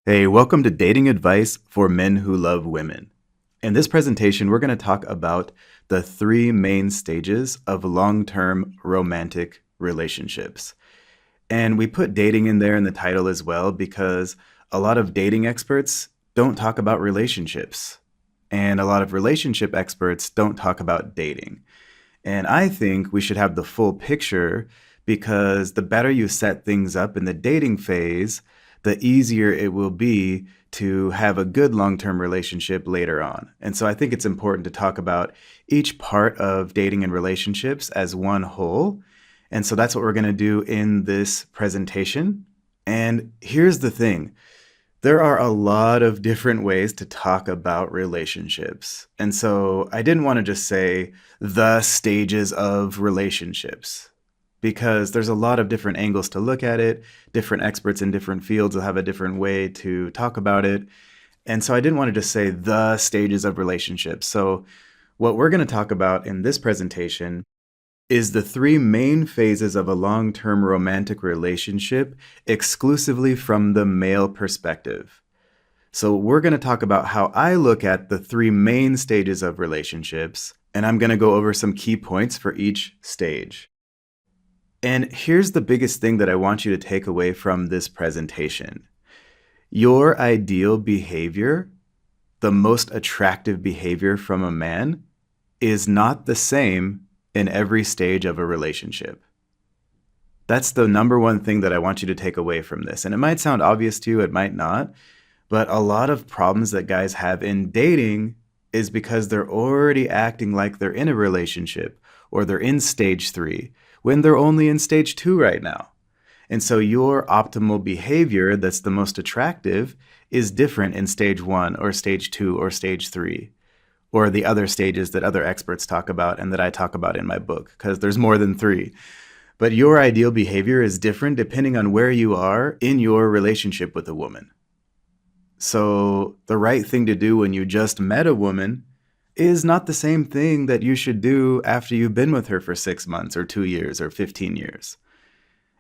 Hey, welcome to Dating Advice for Men Who Love Women. In this presentation, we're going to talk about the three main stages of long-term romantic relationships. And we put dating in there in the title as well because a lot of dating experts don't talk about relationships. And a lot of relationship experts don't talk about dating. And I think we should have the full picture because the better you set things up in the dating phase, the easier it will be to have a good long-term relationship later on. And so I think it's important to talk about each part of dating and relationships as one whole. And so that's what we're going to do in this presentation. And here's the thing. There are a lot of different ways to talk about relationships. And so I didn't want to just say the stages of relationships because there's a lot of different angles to look at it. Different experts in different fields will have a different way to talk about it. And so I didn't want to just say the stages of relationships. So what we're going to talk about in this presentation is the three main phases of a long-term romantic relationship exclusively from the male perspective. So we're going to talk about how I look at the three main stages of relationships, and I'm going to go over some key points for each stage. And here's the biggest thing that I want you to take away from this presentation. Your ideal behavior, the most attractive behavior from a man, is not the same in every stage of a relationship. That's the number one thing that I want you to take away from this. And it might sound obvious to you, it might not, but a lot of problems that guys have in dating is because they're already acting like they're in a relationship or they're in stage 3 when they're only in stage 2 right now. And so your optimal behavior that's the most attractive is different in stage 1 or stage 2 or stage 3. Or the other stages that other experts talk about and that I talk about in my book, because there's more than 3. But your ideal behavior is different depending on where you are in your relationship with a woman. So the right thing to do when you just met a woman is not the same thing that you should do after you've been with her for 6 months or 2 years or 15 years.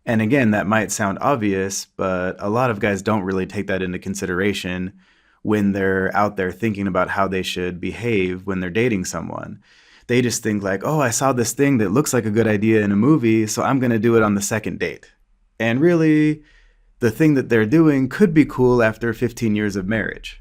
And again, that might sound obvious, but a lot of guys don't really take that into consideration when they're out there thinking about how they should behave when they're dating someone. They just think like, oh, I saw this thing that looks like a good idea in a movie, so I'm going to do it on the second date. And really, the thing that they're doing could be cool after 15 years of marriage.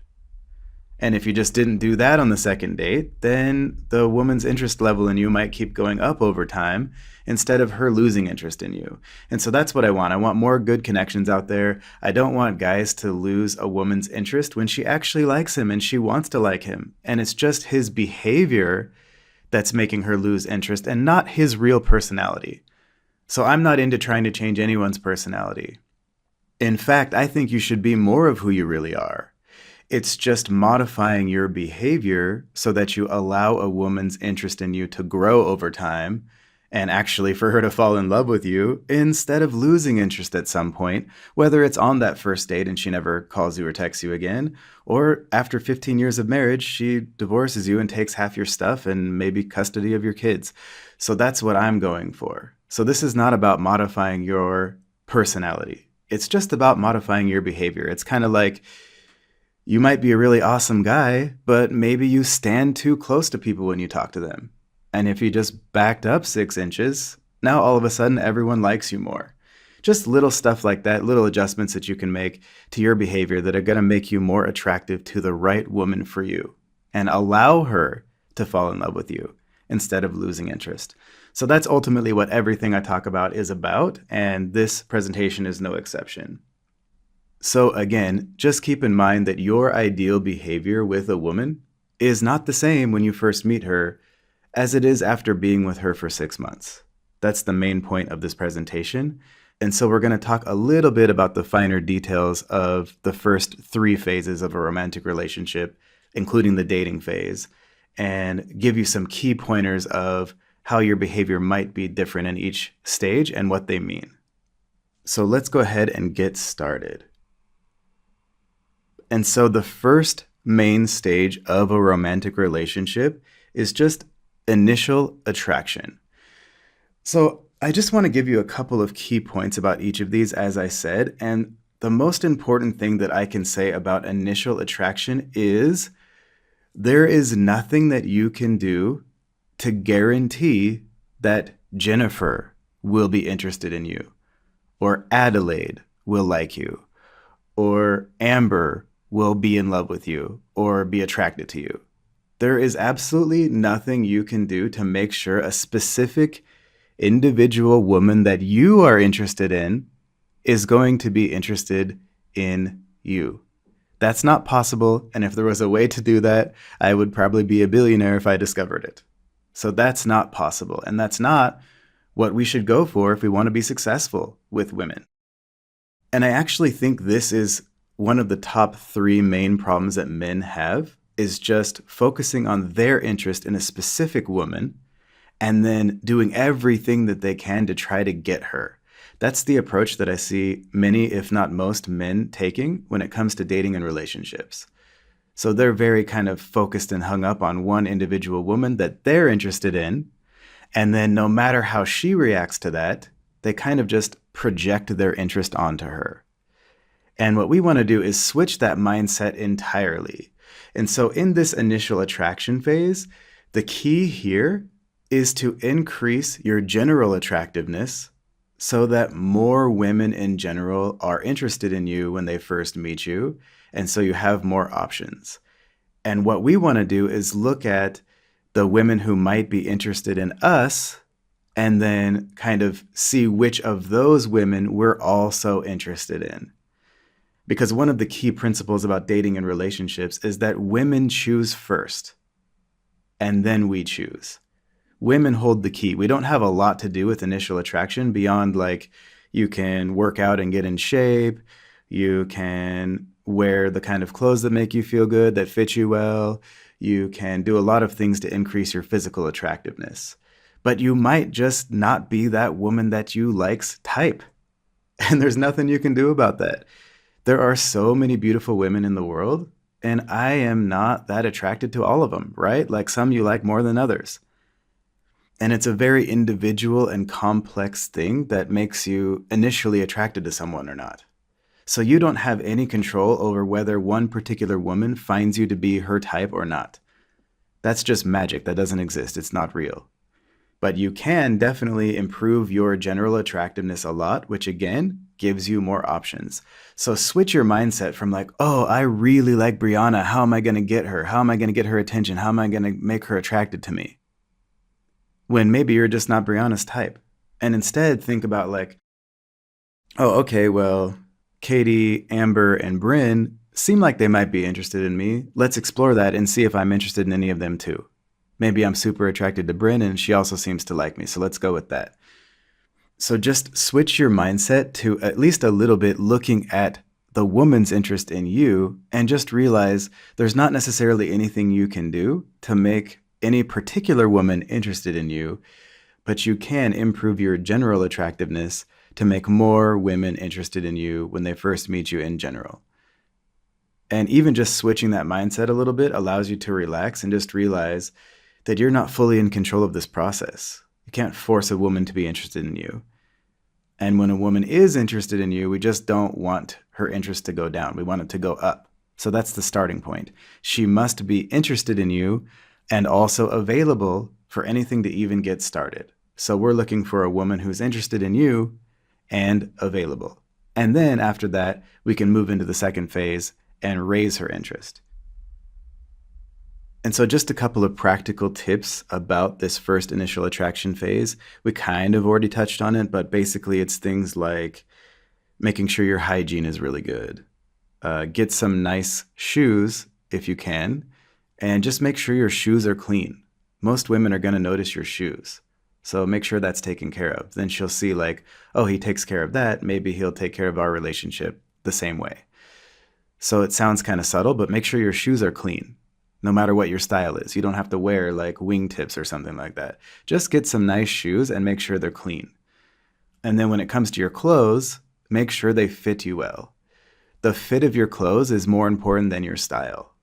And if you just didn't do that on the second date, then the woman's interest level in you might keep going up over time instead of her losing interest in you. And so that's what I want. I want more good connections out there. I don't want guys to lose a woman's interest when she actually likes him and she wants to like him. And it's just his behavior that's making her lose interest and not his real personality. So I'm not into trying to change anyone's personality. In fact, I think you should be more of who you really are. It's just modifying your behavior so that you allow a woman's interest in you to grow over time and actually for her to fall in love with you instead of losing interest at some point, whether it's on that first date and she never calls you or texts you again, or after 15 years of marriage, she divorces you and takes half your stuff and maybe custody of your kids. So that's what I'm going for. So this is not about modifying your personality. It's just about modifying your behavior. It's kind of like, you might be a really awesome guy, but maybe you stand too close to people when you talk to them. And if you just backed up 6 inches, now all of a sudden everyone likes you more. Just little stuff like that, little adjustments that you can make to your behavior that are going to make you more attractive to the right woman for you and allow her to fall in love with you instead of losing interest. So that's ultimately what everything I talk about is about, and this presentation is no exception. So again, just keep in mind that your ideal behavior with a woman is not the same when you first meet her as it is after being with her for 6 months. That's the main point of this presentation. And so we're going to talk a little bit about the finer details of the first 3 phases of a romantic relationship, including the dating phase, and give you some key pointers of how your behavior might be different in each stage and what they mean. So let's go ahead and get started. And so the first main stage of a romantic relationship is just initial attraction. So I just want to give you a couple of key points about each of these, as I said, and the most important thing that I can say about initial attraction is there is nothing that you can do to guarantee that Jennifer will be interested in you, or Adelaide will like you, or Amber will be in love with you or be attracted to you. There is absolutely nothing you can do to make sure a specific individual woman that you are interested in is going to be interested in you. That's not possible, and if there was a way to do that, I would probably be a billionaire if I discovered it. So that's not possible, and that's not what we should go for if we want to be successful with women. And I actually think this is one of the top 3 main problems that men have, is just focusing on their interest in a specific woman and then doing everything that they can to try to get her. That's the approach that I see many, if not most, men taking when it comes to dating and relationships. So they're very kind of focused and hung up on one individual woman that they're interested in, and then no matter how she reacts to that, they kind of just project their interest onto her. And what we want to do is switch that mindset entirely. And so in this initial attraction phase, the key here is to increase your general attractiveness so that more women in general are interested in you when they first meet you, and so you have more options. And what we want to do is look at the women who might be interested in us and then kind of see which of those women we're also interested in. Because one of the key principles about dating and relationships is that women choose first, and then we choose. Women hold the key. We don't have a lot to do with initial attraction beyond like you can work out and get in shape, you can wear the kind of clothes that make you feel good, that fit you well, you can do a lot of things to increase your physical attractiveness. But you might just not be that woman that you like's type. And there's nothing you can do about that. There are so many beautiful women in the world, and I am not that attracted to all of them, right? Like some you like more than others. And it's a very individual and complex thing that makes you initially attracted to someone or not. So you don't have any control over whether one particular woman finds you to be her type or not. That's just magic. That doesn't exist. It's not real. But you can definitely improve your general attractiveness a lot, which again, gives you more options. So switch your mindset from like, oh, I really like Brianna. How am I going to get her? How am I going to get her attention? How am I going to make her attracted to me? When maybe you're just not Brianna's type. And instead think about like, oh, okay, well, Katie, Amber, and Bryn seem like they might be interested in me. Let's explore that and see if I'm interested in any of them too. Maybe I'm super attracted to Bryn and she also seems to like me, so let's go with that. So just switch your mindset to at least a little bit looking at the woman's interest in you and just realize there's not necessarily anything you can do to make any particular woman interested in you, but you can improve your general attractiveness to make more women interested in you when they first meet you in general. And even just switching that mindset a little bit allows you to relax and just realize that you're not fully in control of this process. You can't force a woman to be interested in you. And when a woman is interested in you, we just don't want her interest to go down. We want it to go up. So that's the starting point. She must be interested in you and also available for anything to even get started. So we're looking for a woman who's interested in you and available. And then after that, we can move into the second phase and raise her interest. And so just a couple of practical tips about this first initial attraction phase. We kind of already touched on it, but basically it's things like making sure your hygiene is really good. Get some nice shoes if you can, and just make sure your shoes are clean. Most women are going to notice your shoes. So make sure that's taken care of. Then she'll see like, oh, he takes care of that. Maybe he'll take care of our relationship the same way. So it sounds kind of subtle, but make sure your shoes are clean. No matter what your style is. You don't have to wear like wingtips or something like that. Just get some nice shoes and make sure they're clean. And then when it comes to your clothes, make sure they fit you well. The fit of your clothes is more important than your style.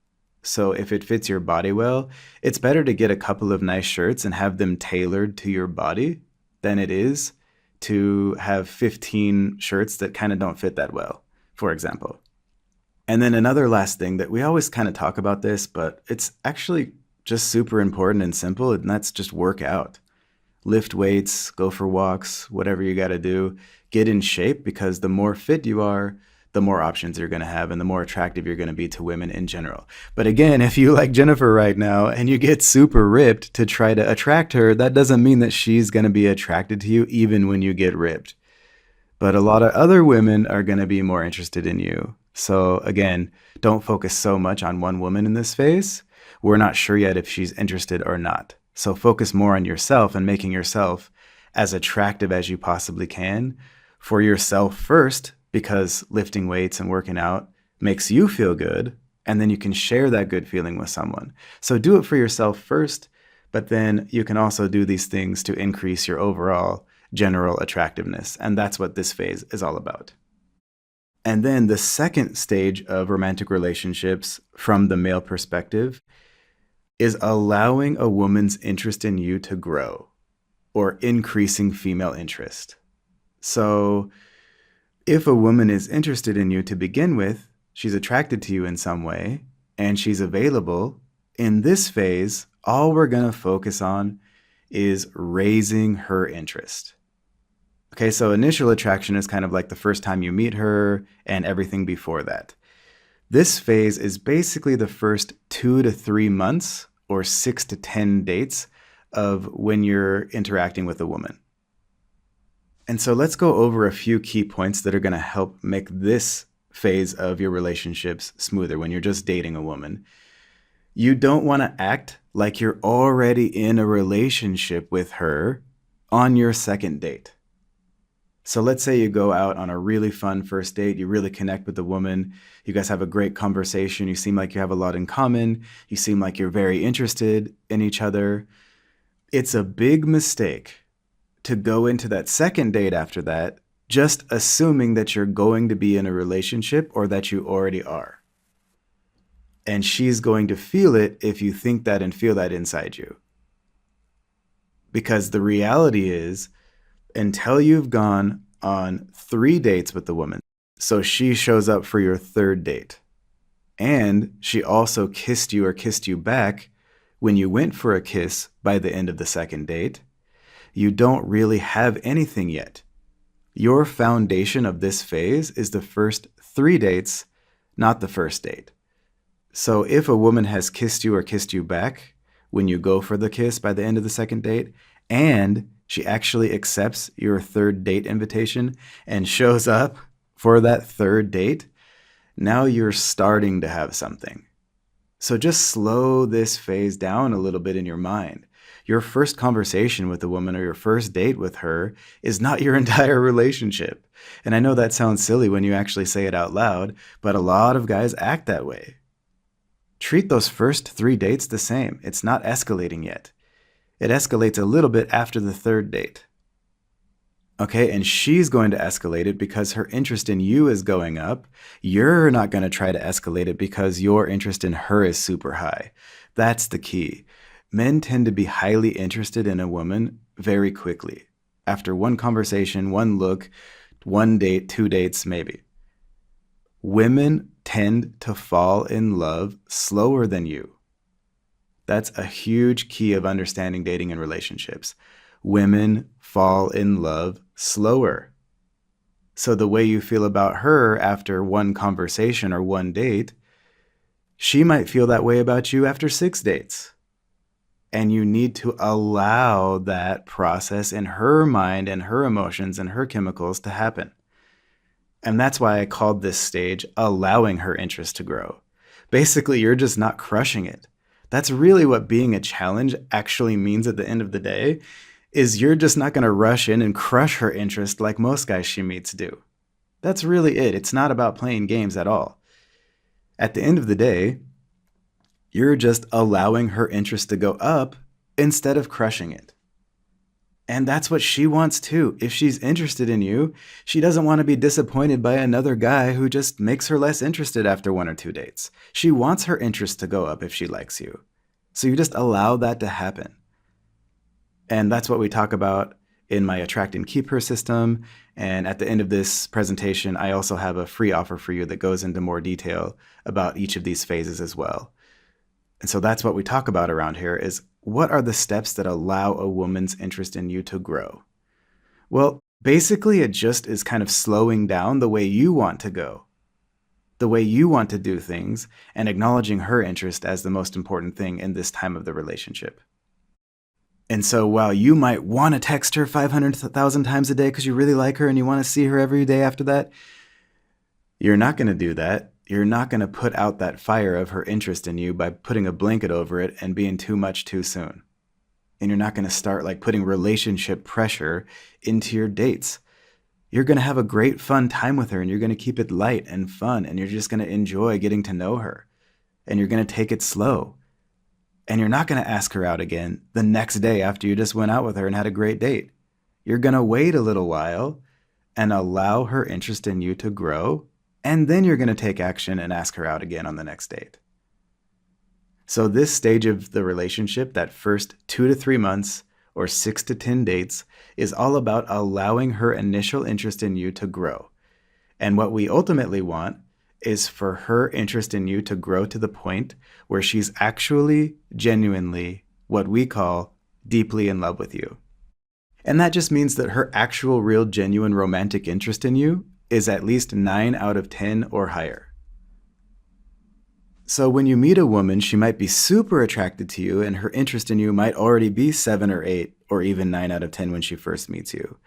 So if it fits your body well, it's better to get a couple of nice shirts and have them tailored to your body than it is to have 15 shirts that kind of don't fit that well. for example. And then another last thing that we always kind of talk about this, but it's actually just super important and simple, and that's just work out. Lift weights, go for walks, whatever you got to do. Get in shape, because the more fit you are, the more options you're going to have and the more attractive you're going to be to women in general. But again, if you like Jennifer right now and you get super ripped to try to attract her, that doesn't mean that she's going to be attracted to you even when you get ripped. But a lot of other women are going to be more interested in you. So again, don't focus so much on one woman in this phase. We're not sure yet if she's interested or not. So focus more on yourself and making yourself as attractive as you possibly can for yourself first, because lifting weights and working out makes you feel good, and then you can share that good feeling with someone. So do it for yourself first, but then you can also do these things to increase your overall general attractiveness. And that's what this phase is all about. And then the second stage of romantic relationships from the male perspective is allowing a woman's interest in you to grow, or increasing female interest. So if a woman is interested in you to begin with, she's attracted to you in some way, and she's available, in this phase, all we're going to focus on is raising her interest. Okay, so initial attraction is kind of like the first time you meet her and everything before that. This phase is basically the first 2 to 3 months or 6 to 10 dates of when you're interacting with a woman. And so let's go over a few key points that are going to help make this phase of your relationships smoother when you're just dating a woman. You don't want to act like you're already in a relationship with her on your second date. So let's say you go out on a really fun first date, you really connect with the woman, you guys have a great conversation, you seem like you have a lot in common, you seem like you're very interested in each other. It's a big mistake to go into that second date after that just assuming that you're going to be in a relationship or that you already are. And she's going to feel it if you think that and feel that inside you. Because the reality is, until you've gone on 3 dates with the woman, so she shows up for your third date, and she also kissed you or kissed you back when you went for a kiss by the end of the second date, you don't really have anything yet. Your foundation of this phase is the first 3 dates, not the first date. So if a woman has kissed you or kissed you back when you go for the kiss by the end of the second date, and she actually accepts your third date invitation and shows up for that third date, now you're starting to have something. So just slow this phase down a little bit in your mind. Your first conversation with a woman or your first date with her is not your entire relationship. And I know that sounds silly when you actually say it out loud, but a lot of guys act that way. Treat those first 3 dates the same. It's not escalating yet. It escalates a little bit after the third date. Okay, and she's going to escalate it because her interest in you is going up. You're not going to try to escalate it because your interest in her is super high. That's the key. Men tend to be highly interested in a woman very quickly. After one conversation, one look, 1 date, 2 dates, maybe. Women tend to fall in love slower than you. That's a huge key of understanding dating and relationships. Women fall in love slower. So the way you feel about her after one conversation or 1 date, she might feel that way about you after 6 dates. And you need to allow that process in her mind and her emotions and her chemicals to happen. And that's why I called this stage allowing her interest to grow. Basically, you're just not crushing it. That's really what being a challenge actually means at the end of the day, is you're just not going to rush in and crush her interest like most guys she meets do. That's really it. It's not about playing games at all. At the end of the day, you're just allowing her interest to go up instead of crushing it. And that's what she wants too. If she's interested in you, she doesn't want to be disappointed by another guy who just makes her less interested after 1 or 2 dates. She wants her interest to go up if she likes you. So you just allow that to happen. And that's what we talk about in my Attract and Keep Her system. And at the end of this presentation, I also have a free offer for you that goes into more detail about each of these phases as well. And so that's what we talk about around here is what are the steps that allow a woman's interest in you to grow? Well, basically it just is kind of slowing down the way you want to go, the way you want to do things, and acknowledging her interest as the most important thing in this time of the relationship. And so while you might want to text her 500,000 times a day because you really like her and you want to see her every day after that, you're not going to do that. You're not going to put out that fire of her interest in you by putting a blanket over it and being too much too soon. And you're not going to start like putting relationship pressure into your dates. You're going to have a great fun time with her and you're going to keep it light and fun and you're just going to enjoy getting to know her. And you're going to take it slow. And you're not going to ask her out again the next day after you just went out with her and had a great date. You're going to wait a little while and allow her interest in you to grow. And then you're going to take action and ask her out again on the next date. So this stage of the relationship, that first 2 to 3 months or 6 to 10 dates, is all about allowing her initial interest in you to grow. And what we ultimately want is for her interest in you to grow to the point where she's actually, genuinely, what we call deeply in love with you. And that just means that her actual, real, genuine romantic interest in you is at least 9 out of 10 or higher. So when you meet a woman, she might be super attracted to you and her interest in you might already be 7 or 8 or even 9 out of 10 when she first meets you.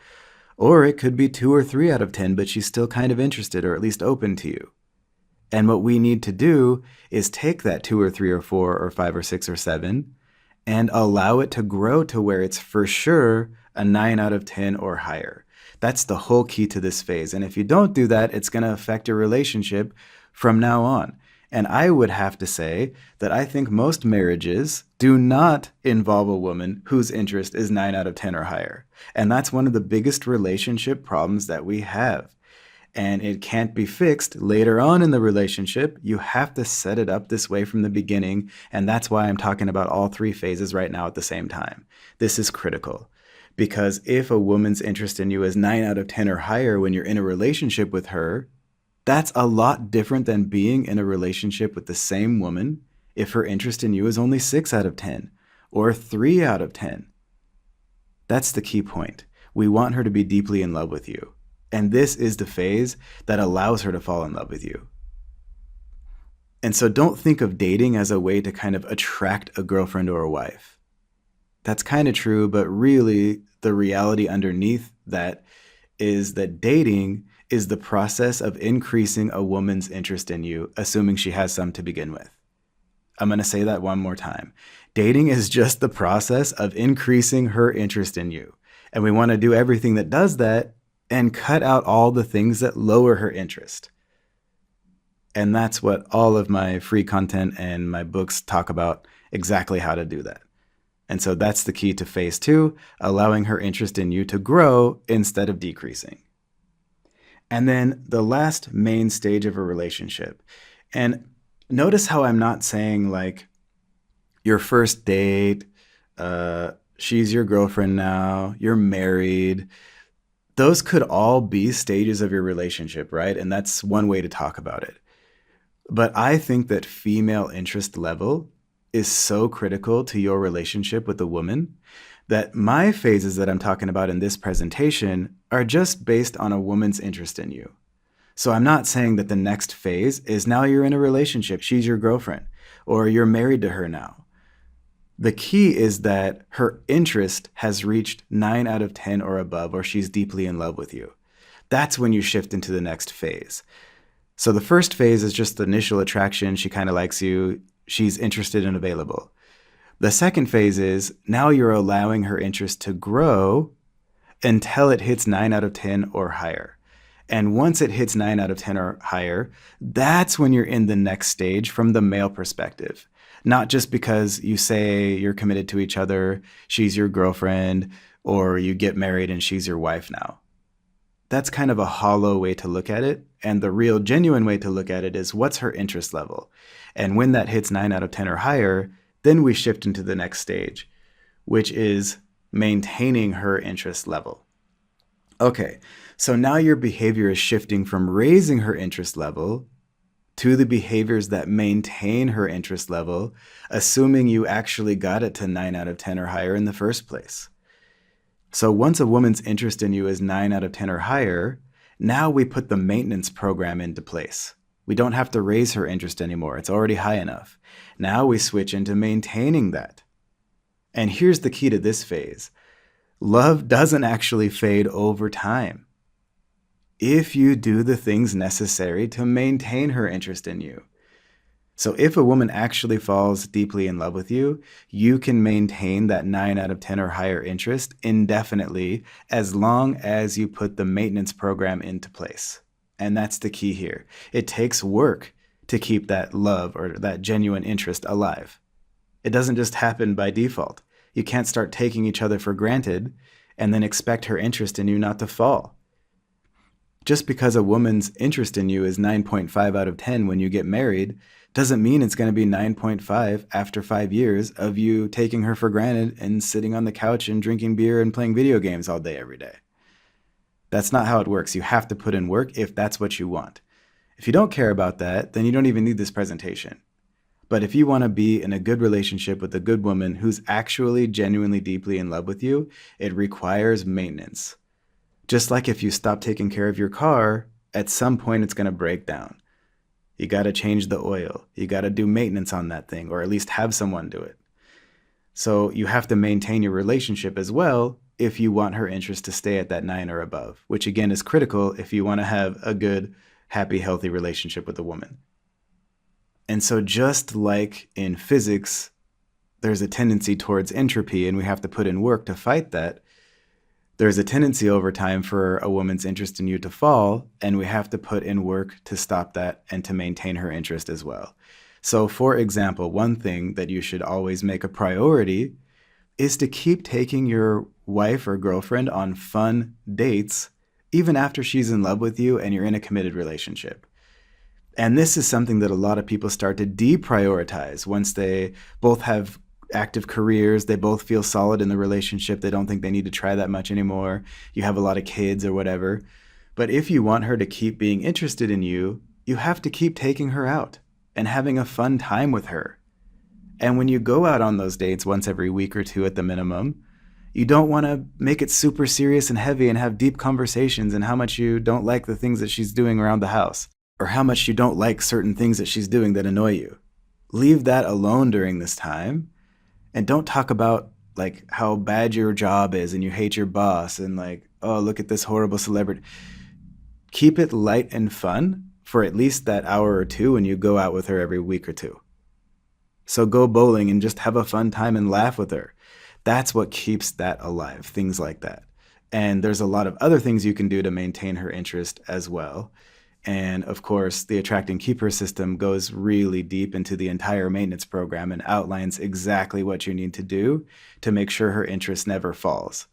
Or it could be 2 or 3 out of 10, but she's still kind of interested or at least open to you. And what we need to do is take that 2 or 3 or 4 or 5 or 6 or 7 and allow it to grow to where it's for sure a 9 out of 10 or higher. That's the whole key to this phase. And if you don't do that, it's going to affect your relationship from now on. And I would have to say that I think most marriages do not involve a woman whose interest is 9 out of 10 or higher. And that's one of the biggest relationship problems that we have. And it can't be fixed later on in the relationship. You have to set it up this way from the beginning. And that's why I'm talking about all 3 phases right now at the same time. This is critical. Because if a woman's interest in you is 9 out of 10 or higher when you're in a relationship with her, that's a lot different than being in a relationship with the same woman if her interest in you is only 6 out of 10 or 3 out of 10. That's the key point. We want her to be deeply in love with you. And this is the phase that allows her to fall in love with you. And so don't think of dating as a way to kind of attract a girlfriend or a wife. That's kind of true, but really the reality underneath that is that dating is the process of increasing a woman's interest in you, assuming she has some to begin with. I'm going to say that one more time. Dating is just the process of increasing her interest in you. And we want to do everything that does that and cut out all the things that lower her interest. And that's what all of my free content and my books talk about, exactly how to do that. And so that's the key to phase 2, allowing her interest in you to grow instead of decreasing. And then the last main stage of a relationship. And notice how I'm not saying like your first date, she's your girlfriend now, you're married. Those could all be stages of your relationship, right? And that's one way to talk about it. But I think that female interest level is so critical to your relationship with a woman that my phases that I'm talking about in this presentation are just based on a woman's interest in you. So I'm not saying that the next phase is now you're in a relationship, she's your girlfriend, or you're married to her now. The key is that her interest has reached 9 out of 10 or above, or she's deeply in love with you. That's when you shift into the next phase. So the first phase is just the initial attraction. She kind of likes you. She's interested and available. The second phase is now you're allowing her interest to grow until it hits 9 out of 10 or higher. And once it hits 9 out of 10 or higher, that's when you're in the next stage from the male perspective. Not just because you say you're committed to each other, she's your girlfriend, or you get married and she's your wife now. That's kind of a hollow way to look at it. And the real genuine way to look at it is what's her interest level? And when that hits 9 out of 10 or higher, then we shift into the next stage, which is maintaining her interest level. Okay, so now your behavior is shifting from raising her interest level to the behaviors that maintain her interest level, assuming you actually got it to 9 out of 10 or higher in the first place. So once a woman's interest in you is 9 out of 10 or higher, now we put the maintenance program into place. We don't have to raise her interest anymore. It's already high enough. Now we switch into maintaining that. And here's the key to this phase. Love doesn't actually fade over time if you do the things necessary to maintain her interest in you. So if a woman actually falls deeply in love with you, you can maintain that 9 out of 10 or higher interest indefinitely as long as you put the maintenance program into place. And that's the key here. It takes work to keep that love or that genuine interest alive. It doesn't just happen by default. You can't start taking each other for granted and then expect her interest in you not to fall. Just because a woman's interest in you is 9.5 out of 10 when you get married doesn't mean it's going to be 9.5 after 5 years of you taking her for granted and sitting on the couch and drinking beer and playing video games all day every day. That's not how it works. You have to put in work if that's what you want. If you don't care about that, then you don't even need this presentation. But if you want to be in a good relationship with a good woman who's actually genuinely deeply in love with you, it requires maintenance. Just like if you stop taking care of your car, at some point it's going to break down. You got to change the oil. You got to do maintenance on that thing, or at least have someone do it. So you have to maintain your relationship as well if you want her interest to stay at that 9 or above, which again is critical if you want to have a good, happy, healthy relationship with a woman. And so just like in physics, there's a tendency towards entropy and we have to put in work to fight that. There's a tendency over time for a woman's interest in you to fall, and we have to put in work to stop that and to maintain her interest as well. So for example, one thing that you should always make a priority is to keep taking your wife or girlfriend on fun dates, even after she's in love with you and you're in a committed relationship. And this is something that a lot of people start to deprioritize once they both have active careers, they both feel solid in the relationship, they don't think they need to try that much anymore, you have a lot of kids or whatever. But if you want her to keep being interested in you, you have to keep taking her out and having a fun time with her. And when you go out on those dates once every week or two at the minimum, you don't want to make it super serious and heavy and have deep conversations and how much you don't like the things that she's doing around the house, or how much you don't like certain things that she's doing that annoy you. Leave that alone during this time. And don't talk about like how bad your job is and you hate your boss and like, oh, look at this horrible celebrity. Keep it light and fun for at least that hour or two when you go out with her every week or two. So go bowling and just have a fun time and laugh with her. That's what keeps that alive, things like that. And there's a lot of other things you can do to maintain her interest as well. And of course, the Attract and Keep Her system goes really deep into the entire maintenance program and outlines exactly what you need to do to make sure her interest never falls.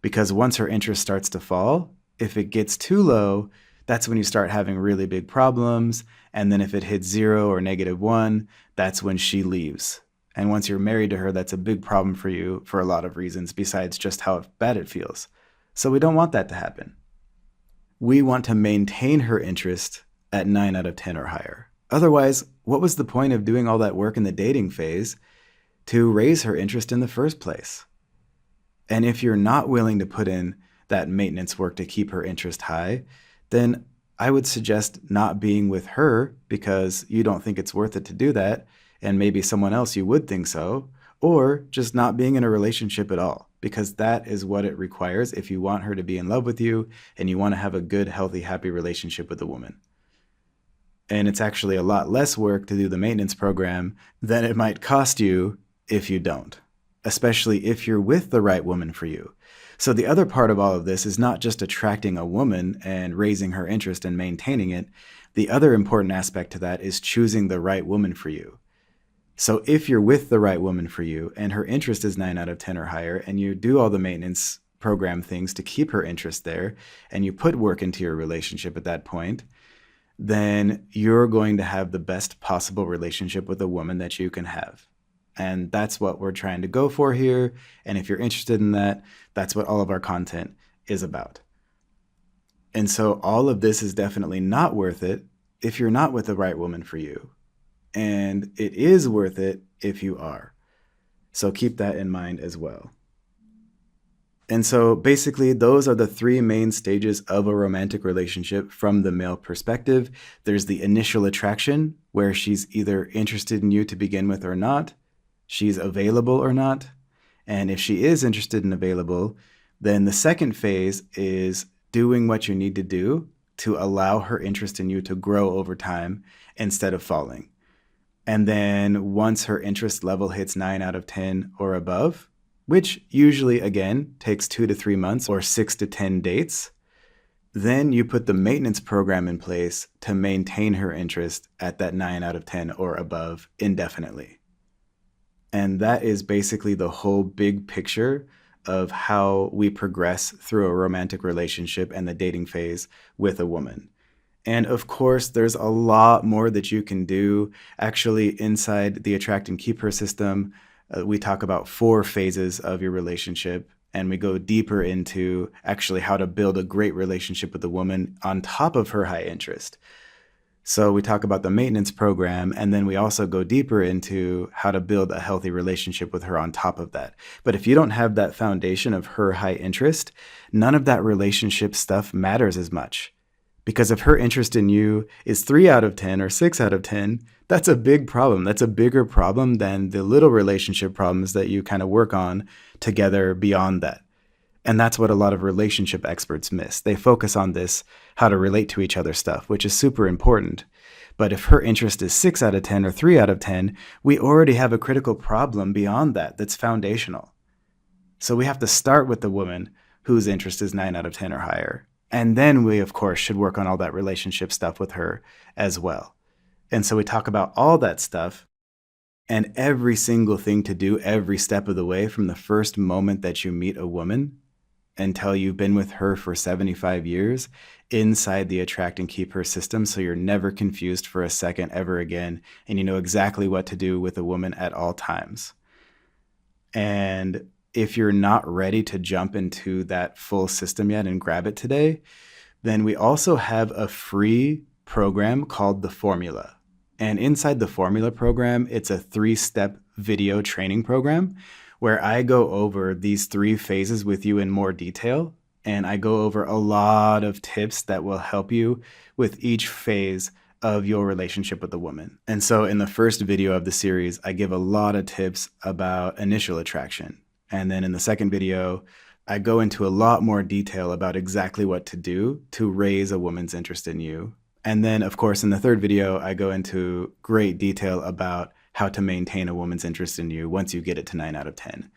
Because once her interest starts to fall, if it gets too low, that's when you start having really big problems. And then if it hits 0 or -1, that's when she leaves. And once you're married to her, that's a big problem for you for a lot of reasons besides just how bad it feels. So we don't want that to happen. We want to maintain her interest at 9 out of 10 or higher. Otherwise, what was the point of doing all that work in the dating phase to raise her interest in the first place? And if you're not willing to put in that maintenance work to keep her interest high, then I would suggest not being with her because you don't think it's worth it to do that, and maybe someone else you would think so, or just not being in a relationship at all, because that is what it requires if you want her to be in love with you and you want to have a good, healthy, happy relationship with a woman. And it's actually a lot less work to do the maintenance program than it might cost you if you don't, especially if you're with the right woman for you. So the other part of all of this is not just attracting a woman and raising her interest and maintaining it. The other important aspect to that is choosing the right woman for you. So if you're with the right woman for you and her interest is 9 out of 10 or higher and you do all the maintenance program things to keep her interest there and you put work into your relationship at that point, then you're going to have the best possible relationship with a woman that you can have. And that's what we're trying to go for here. And if you're interested in that, that's what all of our content is about. And so all of this is definitely not worth it if you're not with the right woman for you. And it is worth it if you are. So keep that in mind as well. And so basically, those are the three main stages of a romantic relationship from the male perspective. There's the initial attraction, where she's either interested in you to begin with or not, she's available or not. And if she is interested and available, then the second phase is doing what you need to do to allow her interest in you to grow over time instead of falling. And then once her interest level hits 9 out of 10 or above, which usually, again, takes 2 to 3 months or 6 to 10 dates, then you put the maintenance program in place to maintain her interest at that 9 out of 10 or above indefinitely. And that is basically the whole big picture of how we progress through a romantic relationship and the dating phase with a woman. And of course, there's a lot more that you can do. Actually, inside the Attract and Keep Her system, we talk about 4 phases of your relationship, and we go deeper into actually how to build a great relationship with a woman on top of her high interest. So we talk about the maintenance program, and then we also go deeper into how to build a healthy relationship with her on top of that. But if you don't have that foundation of her high interest, none of that relationship stuff matters as much. Because if her interest in you is 3 out of 10 or 6 out of 10, that's a big problem. That's a bigger problem than the little relationship problems that you kind of work on together beyond that. And that's what a lot of relationship experts miss. They focus on this, how to relate to each other stuff, which is super important. But if her interest is 6 out of 10 or 3 out of 10, we already have a critical problem beyond that that's foundational. So we have to start with the woman whose interest is 9 out of 10 or higher. And then we, of course, should work on all that relationship stuff with her as well. And so we talk about all that stuff and every single thing to do every step of the way from the first moment that you meet a woman until you've been with her for 75 years inside the Attract and Keep Her system. So you're never confused for a second ever again. And you know exactly what to do with a woman at all times. And if you're not ready to jump into that full system yet and grab it today, then we also have a free program called The Formula. And inside the Formula program, it's a 3-step video training program where I go over these 3 phases with you in more detail. And I go over a lot of tips that will help you with each phase of your relationship with a woman. And so in the first video of the series, I give a lot of tips about initial attraction. And then in the second video, I go into a lot more detail about exactly what to do to raise a woman's interest in you. And then, of course, in the third video, I go into great detail about how to maintain a woman's interest in you once you get it to 9 out of 10.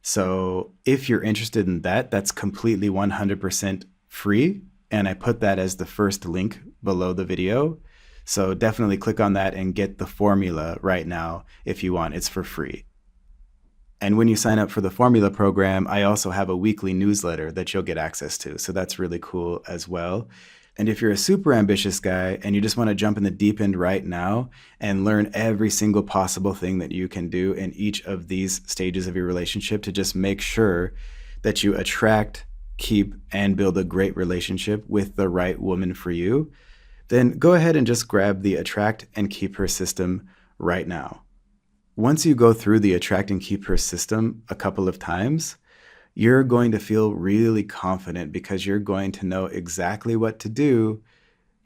So if you're interested in that, that's completely 100% free. And I put that as the first link below the video. So definitely click on that and get the formula right now if you want. It's for free. And when you sign up for the Formula program, I also have a weekly newsletter that you'll get access to. So that's really cool as well. And if you're a super ambitious guy and you just want to jump in the deep end right now and learn every single possible thing that you can do in each of these stages of your relationship to just make sure that you attract, keep, and build a great relationship with the right woman for you, then go ahead and just grab the Attract and Keep Her system right now. Once you go through the Attract and Keep Her system a couple of times, you're going to feel really confident because you're going to know exactly what to do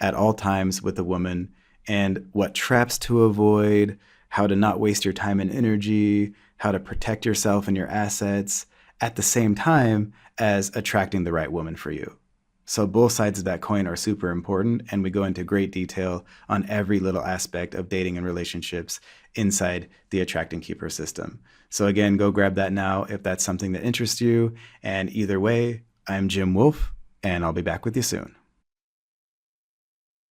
at all times with a woman and what traps to avoid, how to not waste your time and energy, how to protect yourself and your assets at the same time as attracting the right woman for you. So both sides of that coin are super important, and we go into great detail on every little aspect of dating and relationships inside the Attract and Keep Her system. So again, go grab that now if that's something that interests you. And either way, I'm Jim Wolf, and I'll be back with you soon.